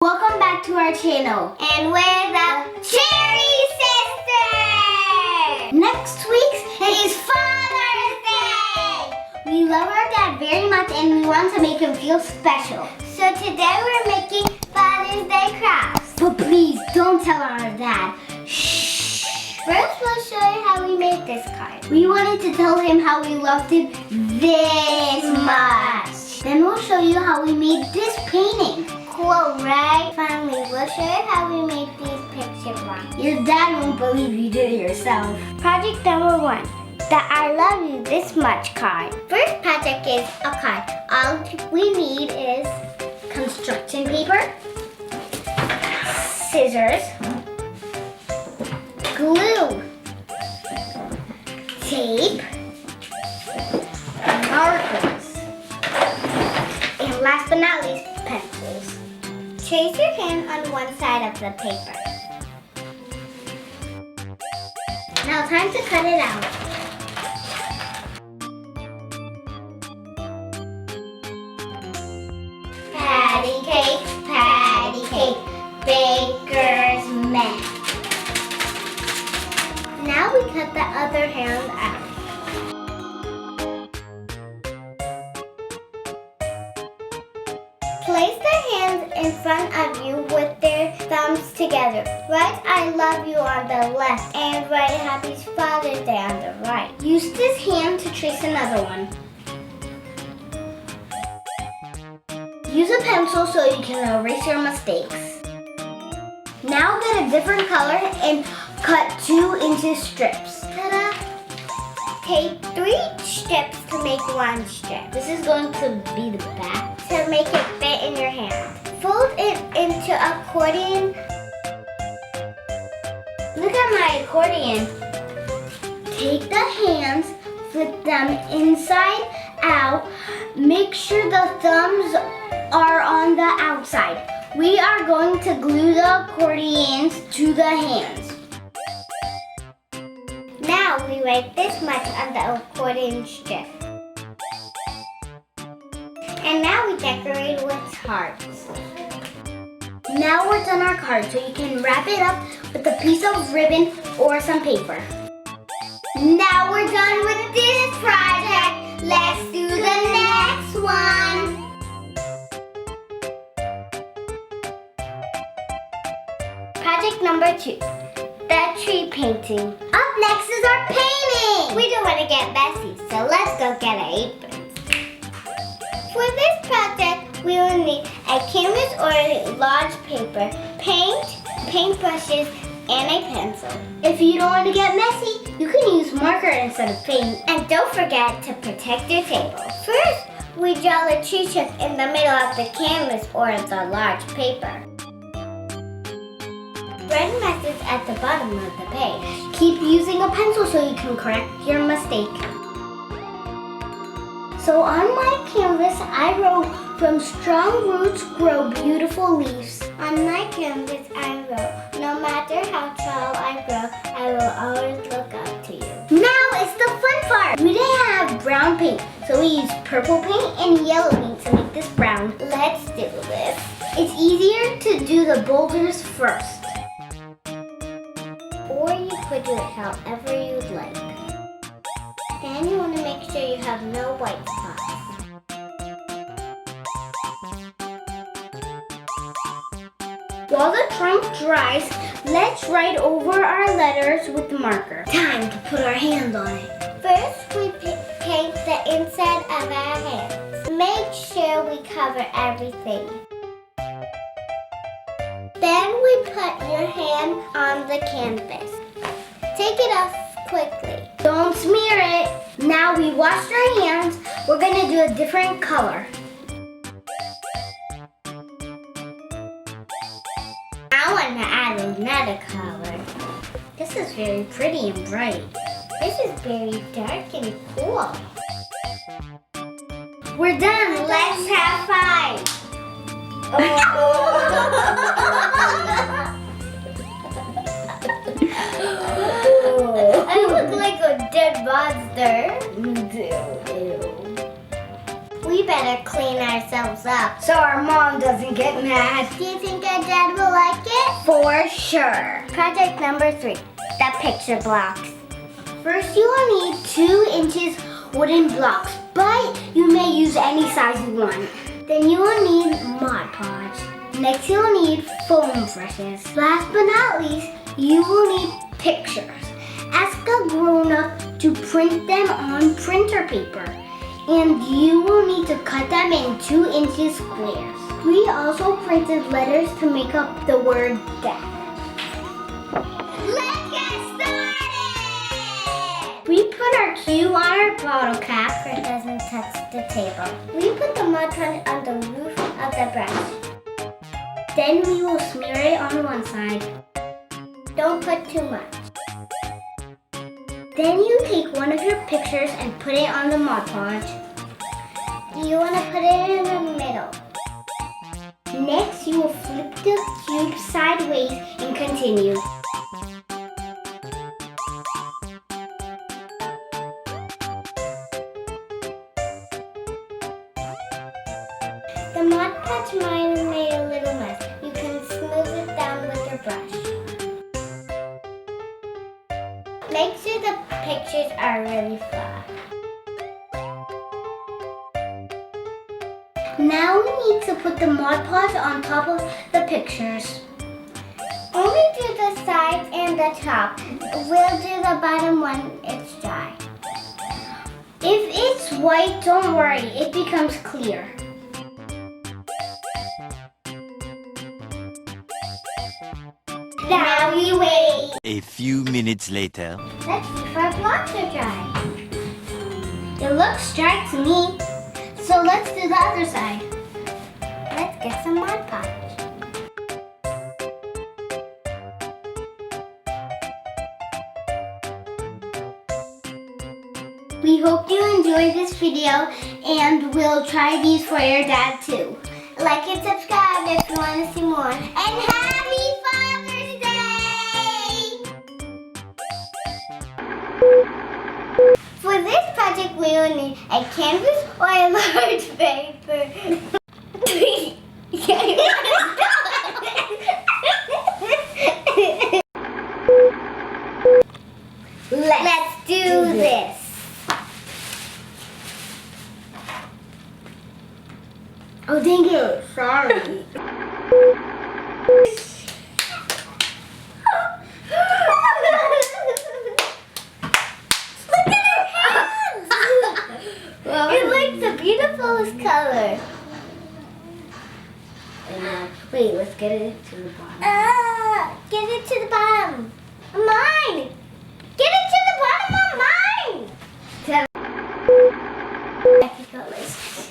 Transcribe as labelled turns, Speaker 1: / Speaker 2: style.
Speaker 1: Welcome back to our channel.
Speaker 2: And we're the Chery Sisters!
Speaker 1: Next week is Father's Day! We love our dad very much and we want to make him feel special.
Speaker 2: So today we're making Father's Day crafts.
Speaker 1: But please don't tell our dad. Shh.
Speaker 2: First we'll show you how we made this card.
Speaker 1: We wanted to tell him how we loved him this much. Then we'll show you how we made this painting.
Speaker 2: Cool, right? Finally, we'll show you how we made these picture ones.
Speaker 1: Your dad won't believe you did it yourself.
Speaker 2: Project number 1, the I love you this much card. First project is a card. All we need is
Speaker 1: Construction paper,
Speaker 2: scissors,
Speaker 1: glue, tape, markers, and last but not least, pencils.
Speaker 2: trace your hand on one side of the paper.
Speaker 1: Now time to cut it out.
Speaker 2: Patty cake, baker's man.
Speaker 1: Now we cut the other hand out.
Speaker 2: Place their hands in front of you with their thumbs together. Write I love you on the left and write Happy Father's Day on the right.
Speaker 1: Use this hand to trace another one. Use a pencil so you can erase your mistakes. Now get a different color and cut 2 into strips.
Speaker 2: Ta-da! Take 3 strips to make 1 strip.
Speaker 1: This is going to be the back.
Speaker 2: To make it fit in your hand. Fold it into accordion.
Speaker 1: Look at my accordion. Take the hands, flip them inside out. Make sure the thumbs are on the outside. We are going to glue the accordions to the hands.
Speaker 2: Now we write this much on the accordion strip. And now we decorate with hearts.
Speaker 1: Now we're done our card, so you can wrap it up with a piece of ribbon or some paper.
Speaker 2: Now we're done with this project. Let's do the next one. Project number 2, the tree painting. Up next is our painting. We don't want to get messy, so let's go get our aprons. For this project, we will need a canvas or a large paper, paint, paintbrushes, and a pencil.
Speaker 1: If you don't want to get messy, you can use marker instead of paint.
Speaker 2: And don't forget to protect your table. First, we draw a tree shape in the middle of the canvas or the large paper. Red messes at the bottom of the page.
Speaker 1: Keep using a pencil so you can correct your mistake. So on my canvas, I wrote, from strong roots grow beautiful leaves.
Speaker 2: On my canvas, I wrote, no matter how tall I grow, I will always look up to you.
Speaker 1: Now it's the fun part. We didn't have brown paint, so we used purple paint and yellow paint to make this brown.
Speaker 2: Let's do this.
Speaker 1: It's easier to do the boulders first.
Speaker 2: Or you could do it however you'd like. And you want to make sure you have no white spots.
Speaker 1: While the trunk dries, let's write over our letters with the marker. Time to put our hand on it.
Speaker 2: First, we paint the inside of our hands. Make sure we cover everything. Then we put your hand on the canvas. Take it off quickly.
Speaker 1: Don't smear it. Now we washed our hands. We're gonna do a different color.
Speaker 2: I want to add another color.
Speaker 1: This is very pretty and bright.
Speaker 2: This is very dark and cool.
Speaker 1: We're done.
Speaker 2: Let's have fun. I look like a dead monster. We better clean ourselves up
Speaker 1: so our mom doesn't get mad.
Speaker 2: Do you think I
Speaker 1: for sure.
Speaker 2: Project number 3, the picture blocks.
Speaker 1: First, you will need 2 inches wooden blocks, but you may use any size you want. Then you will need Mod Podge. Next, you will need foam brushes. Last but not least, you will need pictures. Ask a grown-up to print them on printer paper, and you will need to cut them in 2 inches squares. We also printed letters to make up the word death.
Speaker 2: Let's get started!
Speaker 1: We put our cube on our bottle cap.
Speaker 2: So it doesn't touch the table. We put the Mod Podge on the roof of the brush.
Speaker 1: Then we will smear it on one side.
Speaker 2: Don't put too much.
Speaker 1: Then you take one of your pictures and put it on the Mod Podge.
Speaker 2: You want to put it in the middle.
Speaker 1: Next, you will flip the cube sideways and continue.
Speaker 2: The Mod Podge might have made a little mess. You can smooth it down with your brush. Make sure the pictures are really flat.
Speaker 1: Now we need to put the Mod Podge on top of the pictures.
Speaker 2: Only do the sides and the top. We'll do the bottom when it's dry.
Speaker 1: If it's white, don't worry, it becomes clear.
Speaker 2: Now we wait.
Speaker 3: A few minutes later.
Speaker 2: Let's see if our blocks are dry.
Speaker 1: It looks dry to me. So let's do the other side.
Speaker 2: Let's get some Mod Podge.
Speaker 1: We hope you enjoyed this video and we'll try these for your dad too.
Speaker 2: Like and subscribe if you want to see more. And happy Father's Day! For this project, we will need a canvas or a large paper. Let's do this.
Speaker 1: Oh, dang it. Sorry.
Speaker 2: It looks the beautifulest color.
Speaker 1: Wait, let's get it to the bottom.
Speaker 2: Get it to the bottom. Mine. Get it to the bottom of mine.
Speaker 1: Happy colors.